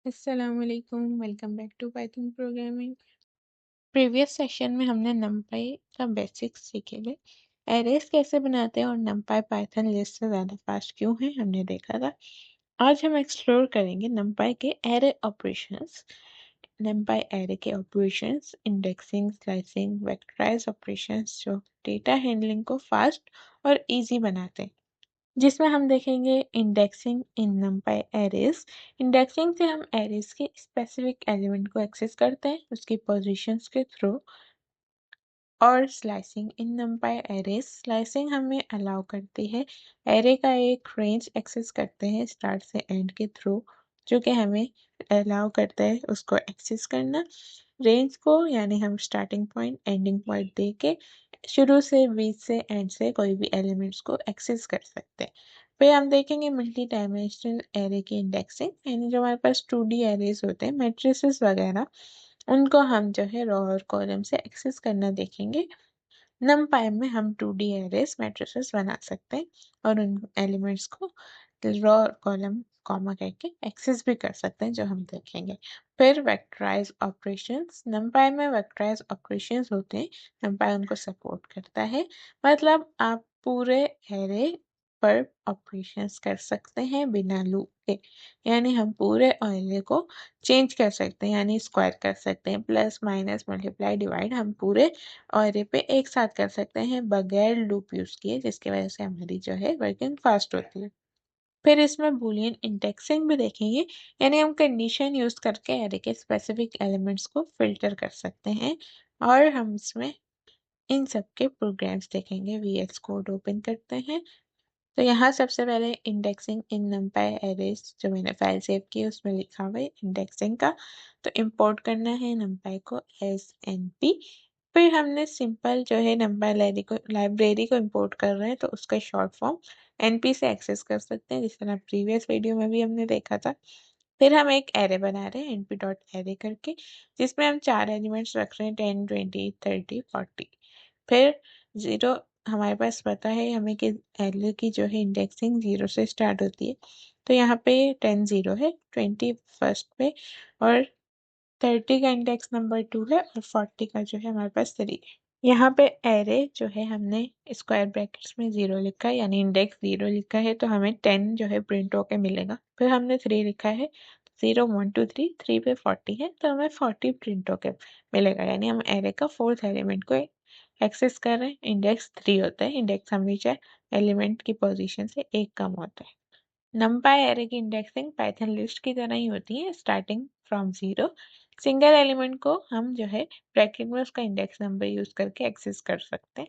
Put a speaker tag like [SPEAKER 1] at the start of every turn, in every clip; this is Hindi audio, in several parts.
[SPEAKER 1] अस्सलामुअलैकुम, welcome back to Python programming. Previous session में हमने numpy का बेसिक्स सीखे थे। एरेज कैसे बनाते हैं और numpy पाइथन लिस्ट से ज़्यादा फास्ट क्यों है हमने देखा था। आज हम एक्सप्लोर करेंगे numpy के एरे ऑपरेशंस। numpy एरे के operations, indexing, slicing, vectorise operations जो डेटा हैंडलिंग को फास्ट और इजी बनाते हैं। जिसमें हम देखेंगे इंडेक्सिंग इन numpy एरेज। इंडेक्सिंग से हम एरेज के स्पेसिफिक एलिमेंट को एक्सेस करते हैं उसकी पोजीशंस के थ्रू। और स्लाइसिंग इन numpy एरेज, स्लाइसिंग हमें अलाउ करती है एरे का एक रेंज एक्सेस करते हैं स्टार्ट से एंड के थ्रू, जो कि हमें अलाउ करता है उसको एक्सेस करना। रेंज को यानी हम स्टार्टिंग पॉइंट एंडिंग पॉइंट दे के शुरू से बीच से एंड से कोई भी एलिमेंट्स को एक्सेस कर सकते हैं। फिर हम देखेंगे मल्टी डायमेंशनल एरे की इंडेक्सिंग, यानी जो हमारे पास 2D एरेज होते हैं मैट्रिसेस वगैरह, उनको हम जो है रो और कॉलम से एक्सेस करना देखेंगे। numpy में हम 2D एरेज मैट्रिसेस बना सकते हैं और उन एलिमेंट्स को रो और कॉलम कॉमा करके एक्सेस भी कर सकते हैं, जो हम देखेंगे। फिर वेक्टराइज ऑपरेशंस, numpy में वेक्टराइज ऑपरेशंस होते हैं, numpy उनको सपोर्ट करता है। मतलब आप पूरे एरे पर ऑपरेशंस कर सकते हैं बिना लूप के, यानी हम पूरे एरे को चेंज कर सकते हैं, यानी स्क्वायर कर सकते हैं, प्लस माइनस मल्टीप्लाई डिवाइड हम पूरे एरे पे एक साथ कर सकते हैं बगैर लूप यूज किए, जिसकी वजह से हमारी जो है वर्किंग फास्ट होती है। फिर इसमें बूलियन इंडेक्सिंग भी देखेंगे, यानी हम कंडीशन यूज करके एरे के स्पेसिफिक एलिमेंट्स को फिल्टर कर सकते हैं। और हम इसमें इन सब के प्रोग्राम्स देखेंगे। VS कोड ओपन करते हैं तो यहाँ सबसे पहले इंडेक्सिंग इन numpy एरेज, जो मैंने फाइल सेव की है उसमें लिखा हुआ है इंडेक्सिंग का। तो इंपोर्ट करना है numpy को एज np। फिर हमने सिंपल जो है numpy लाइब्रेरी को इंपोर्ट कर रहे हैं तो उसका शॉर्ट फॉर्म np से एक्सेस कर सकते हैं, जिस तरह प्रीवियस वीडियो में भी हमने देखा था। फिर हम एक एरे बना रहे हैं np.array करके, जिसमें हम 4 एलिमेंट्स रख रहे हैं 10, 20, 30, 40। फिर 0 हमारे पास पता है हमें कि एरे की जो है इंडेक्सिंग 0 से स्टार्ट होती है। तो यहाँ पे 10 0 है, 20 फर्स्ट पे, और 30 का इंडेक्स नंबर 2 है, और 40 का जो है हमारे पास 3 है। यहाँ पे एरे जो है हमने स्क्वायर ब्रैकेट्स में 0 लिखा है, यानी इंडेक्स 0 लिखा है, तो हमें 10 जो है प्रिंट होके मिलेगा। फिर हमने 3 लिखा है, 0 1 2 3, 3 पे 40 है तो हमें 40 प्रिंट होके मिलेगा, यानी हम एरे का फोर्थ एलिमेंट को एक्सेस कर रहे हैं। इंडेक्स 3 होता है, इंडेक्स हमेशा एलिमेंट की पोजीशन से एक कम होता है। numpy एरे की इंडेक्सिंग पाइथन लिस्ट की तरह ही होती है, स्टार्टिंग फ्रॉम 0। सिंगल एलिमेंट को हम जो है ब्रैकेट में उसका इंडेक्स नंबर यूज करके एक्सेस कर सकते हैं।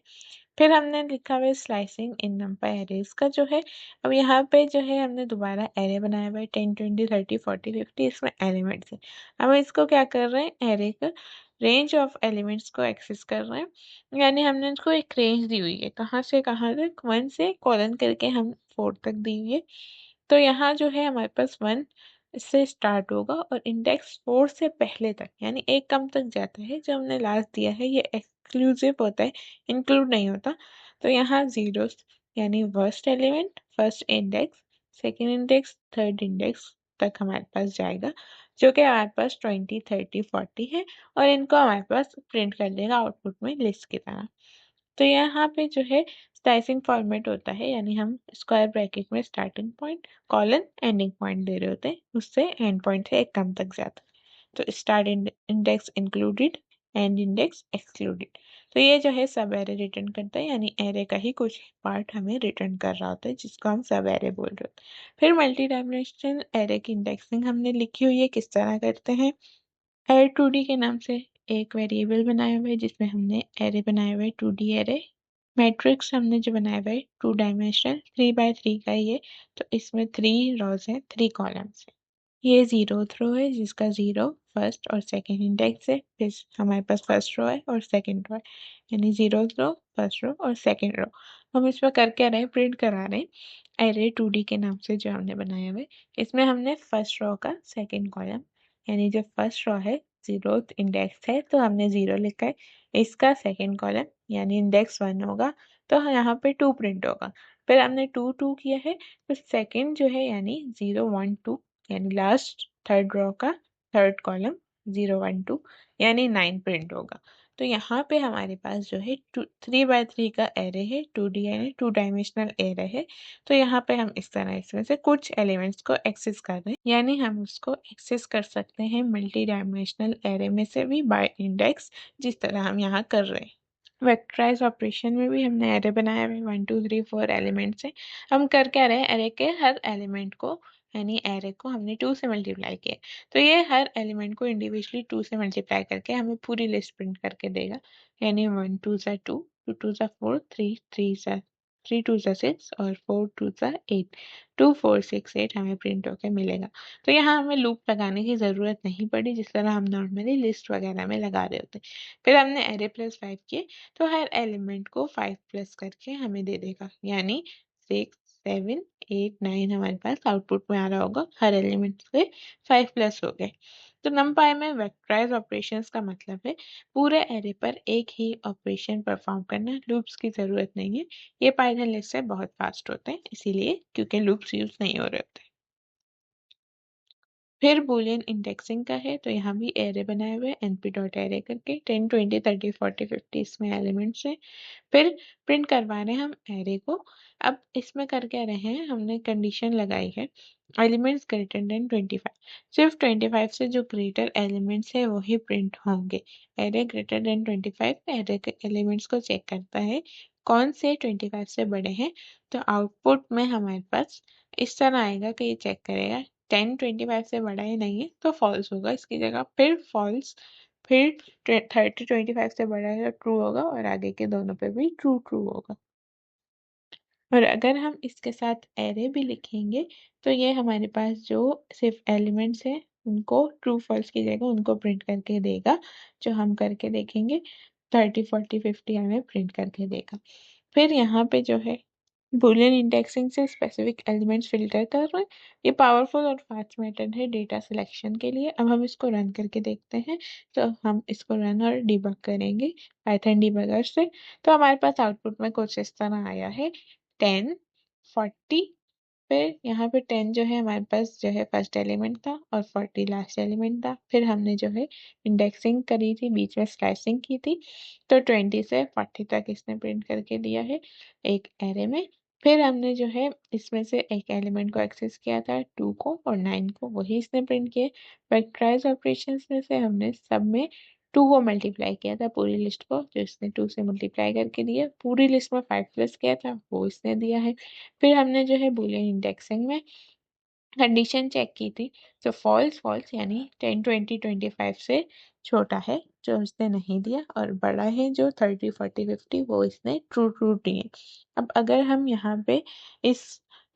[SPEAKER 1] फिर हमने लिखा हुआ है स्लाइसिंग इन numpy एरेज का जो है, अब यहाँ पे जो है हमने दोबारा एरे बनाया हुआ है 10 20 30 40 50, इसमें एलिमेंट्स है। अब इसको क्या कर रहे हैं, एरे का रेंज ऑफ एलिमेंट्स को एक्सेस कर रहे हैं, यानी हमने इसको एक रेंज दी हुई है, कहाँ से कहाँ तक, 1 से कोलन करके हम 4 तक दी हुई है। तो यहाँ जो है हमारे पास 1 से स्टार्ट होगा और इंडेक्स 4 से पहले तक, यानी एक कम तक जाता है। जो हमने लास्ट दिया है ये एक्सक्लूसिव होता है, इंक्लूड नहीं होता। तो यहाँ 0 यानी first element, first index, second index, third index तक हमारे पास जाएगा, जो कि हमारे पास 20 30 40 है, और इनको हमारे पास प्रिंट कर देगा आउटपुट में लिस्ट की तरह। तो यहाँ पे जो है स्लाइसिंग फॉर्मेट होता है, यानी हम स्क्वायर ब्रैकेट में starting point colon ending point दे रहे होते हैं, उससे एंड पॉइंट से एक कम तक जाता है। तो start index included, and index excluded. तो ये जो है सब एरे रिटर्न करता है, यानी एरे का ही कुछ पार्ट हमें रिटर्न कर रहा होता है, जिसको हम सब एरे बोल रहे होते हैं। फिर मल्टी डायमेंशनल एरे की इंडेक्सिंग हमने लिखी हुई है, किस तरह करते हैं। एरे 2D के नाम से एक वेरिएबल बनाया हुआ है, जिसमें हमने एरे बनाया हुआ है 2D एरे। मैट्रिक्स हमने जो बनाया हुआ है 2 डायमेंशनल 3 बाय 3 का ये, तो इसमें 3 रोज है 3 कॉलम्स है। ये 0th रो है, जिसका 0 फर्स्ट और सेकेंड इंडेक्स है। फिर हमारे पास फर्स्ट रो है और सेकेंड रो है, यानी 0th रो, फर्स्ट रो और सेकेंड रो। हम इसमें करके रहे प्रिंट करा रहे हैं एरे 2D के नाम से जो हमने बनाया हुआ है। इसमें हमने फर्स्ट रो का सेकेंड कॉलम, यानी जो फर्स्ट रो है 0th इंडेक्स है तो हमने 0 लिखा है, इसका सेकेंड कॉलम यानी इंडेक्स 1 होगा, तो यहाँ पे 2 प्रिंट होगा। फिर हमने 2 2 किया है, तो सेकेंड जो है यानी 0 1 2 यानी लास्ट थर्ड रो का थर्ड कॉलम 0 1 2 यानी 9 प्रिंट होगा। तो यहाँ पे हमारे पास जो है 3x3 का एरे है, 2D यानी 2 डायमेंशनल एरे है। तो यहाँ पे हम इस तरह इसमें से कुछ एलिमेंट्स को एक्सेस कर रहे हैं, यानी हम उसको एक्सेस कर सकते हैं मल्टी डायमेंशनल एरे में से भी बाय इंडेक्स, जिस तरह हम यहाँ कर रहे हैं। वेक्टराइज ऑपरेशन में भी हमने एरे बनाया हुआ है, 1 2 3 4 एलिमेंट से। हम कर क्या रहे हैं, एरे के हर एलिमेंट को यानी एरे को हमने 2 से मल्टीप्लाई किया, तो ये हर एलिमेंट को इंडिविजुअली 2 से मल्टीप्लाई करके हमें पूरी लिस्ट प्रिंट करके देगा। यानी 1 2 सा 2, 2 2 सा 4, 3 2 सा 6 और 4 2 सा 8, 2 4 6 8 हमें प्रिंट होके मिलेगा। तो यहाँ हमें लूप लगाने की ज़रूरत नहीं पड़ी, जिस तरह हम नॉर्मली लिस्ट वगैरह में लगा रहे होते। फिर हमने एरे प्लस 5 किए, तो हर एलिमेंट को 5 प्लस करके हमें दे देगा, यानी 6 7 8 9 हमारे पास आउटपुट में आ रहा होगा। हर एलिमेंट से 5 प्लस हो गए। तो नमपाई में वेक्टराइज ऑपरेशंस का मतलब है पूरे एरे पर एक ही ऑपरेशन परफॉर्म करना, लूप्स की जरूरत नहीं है। ये पाइथन लिस्ट से बहुत फास्ट होते हैं, इसीलिए क्योंकि लूप्स यूज नहीं हो रहे होते। फिर बूलियन इंडेक्सिंग का है, तो यहाँ भी एरे बनाए हुए np डॉट एरे करके 10 20 30 40 50 इसमें एलिमेंट्स है। फिर प्रिंट करवा रहे हैं हम एरे को। अब इसमें कर क्या रहे हैं, हमने कंडीशन लगाई है एलिमेंट्स ग्रेटर देन 25। सिर्फ 25 से जो ग्रेटर एलिमेंट्स है वही प्रिंट होंगे। एरे ग्रेटर देन 25 एरे के एलिमेंट्स को चेक करता है कौन से 25 से बड़े हैं। तो आउटपुट में हमारे पास इस तरह आएगा कि ये चेक करेगा 10 25 से बड़ा ही नहीं है तो फॉल्स होगा, इसकी जगह फिर फॉल्स, फिर 30 25 से बड़ा है तो ट्रू होगा और आगे के दोनों पे भी ट्रू ट्रू होगा। और अगर हम इसके साथ एरे भी लिखेंगे तो ये हमारे पास जो सिर्फ एलिमेंट्स है उनको ट्रू फॉल्स की जगह उनको प्रिंट करके देगा, जो हम करके देखेंगे 30 40 50 हमें प्रिंट करके देगा। फिर यहाँ पे जो है बूलियन इंडेक्सिंग से स्पेसिफिक एलिमेंट्स फिल्टर कर रहे हैं। ये पावरफुल और फास्ट मेथड है डेटा सिलेक्शन के लिए। अब हम इसको रन करके देखते हैं। तो हम इसको रन और डिबग करेंगे पाइथन डिबगर से। तो हमारे पास आउटपुट में कुछ इस तरह आया है 10 40। फिर यहाँ पे 10 जो है हमारे पास जो है फर्स्ट एलिमेंट था और 40 लास्ट एलिमेंट था। फिर हमने जो है इंडेक्सिंग करी थी, बीच में स्लाइसिंग की थी, तो 20 से 40 तक इसने प्रिंट करके दिया है एक एरे में। फिर हमने जो है इसमें से एक एलिमेंट को एक्सेस किया था 2 को और 9 को, वही इसने प्रिंट किए। वेक्टराइज ऑपरेशंस में से हमने सब में 2 को मल्टीप्लाई किया था पूरी लिस्ट को, जो इसने 2 से मल्टीप्लाई करके दिया। पूरी लिस्ट में 5 प्लस किया था, वो इसने दिया है। फिर हमने जो है बूलियन इंडेक्सिंग में कंडीशन चेक की थी, तो फॉल्स फॉल्स यानी 10 20 25 से छोटा है जो इसने नहीं दिया, और बड़ा है जो 30 40 50 वो इसने ट्रू ट्रू दिए। अब अगर हम यहाँ पे इस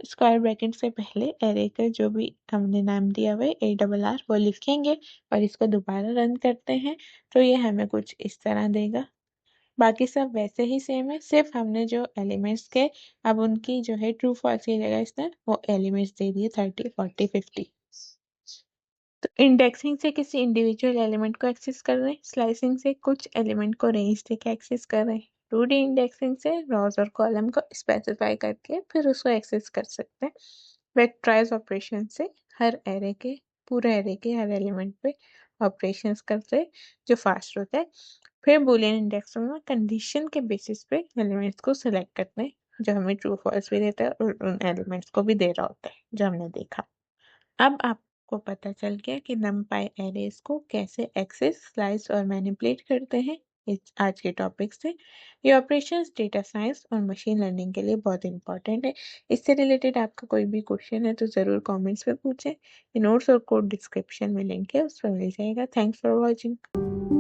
[SPEAKER 1] स्क्वायर ब्रैकेट से पहले एरे का जो भी हमने नाम दिया हुआ है ARR वो लिखेंगे और इसको दोबारा रन करते हैं, तो ये हमें कुछ इस तरह देगा। बाकी सब वैसे ही सेम है, सिर्फ हमने जो एलिमेंट्स के अब उनकी जो है ट्रू फॉल्स की जगह इसने वो एलिमेंट्स दे दिए 30 40 50। तो इंडेक्सिंग से किसी इंडिविजुअल एलिमेंट को एक्सेस कर रहे हैं, स्लाइसिंग से कुछ एलिमेंट को रेंज देके एक्सेस कर रहे हैं, 2D इंडेक्सिंग से रॉज और कॉलम को स्पेसिफाई करके फिर उसको एक्सेस कर सकते हैं। वेक्टराइज ऑपरेशन से हर एरे के पूरे एरे के हर एलिमेंट पे ऑपरेशंस करते हैं जो फास्ट होता है। फिर बूलियन इंडेक्सिंग में कंडीशन के बेसिस पे एलिमेंट्स को सिलेक्ट करते हैं, जो हमें ट्रू फॉल्स भी देता है और उन एलिमेंट्स को भी दे रहा होता है जो हमने देखा। अब आपको पता चल गया कि numpy एरेज को कैसे एक्सेस, स्लाइस और मैनिपुलेट करते हैं इस आज के टॉपिक से। ये ऑपरेशंस डेटा साइंस और मशीन लर्निंग के लिए बहुत इंपॉर्टेंट है। इससे रिलेटेड आपका कोई भी क्वेश्चन है तो ज़रूर कमेंट्स में पूछें। ये नोट्स और कोड डिस्क्रिप्शन में लिंक है, उस पर मिल जाएगा। Thanks for watching.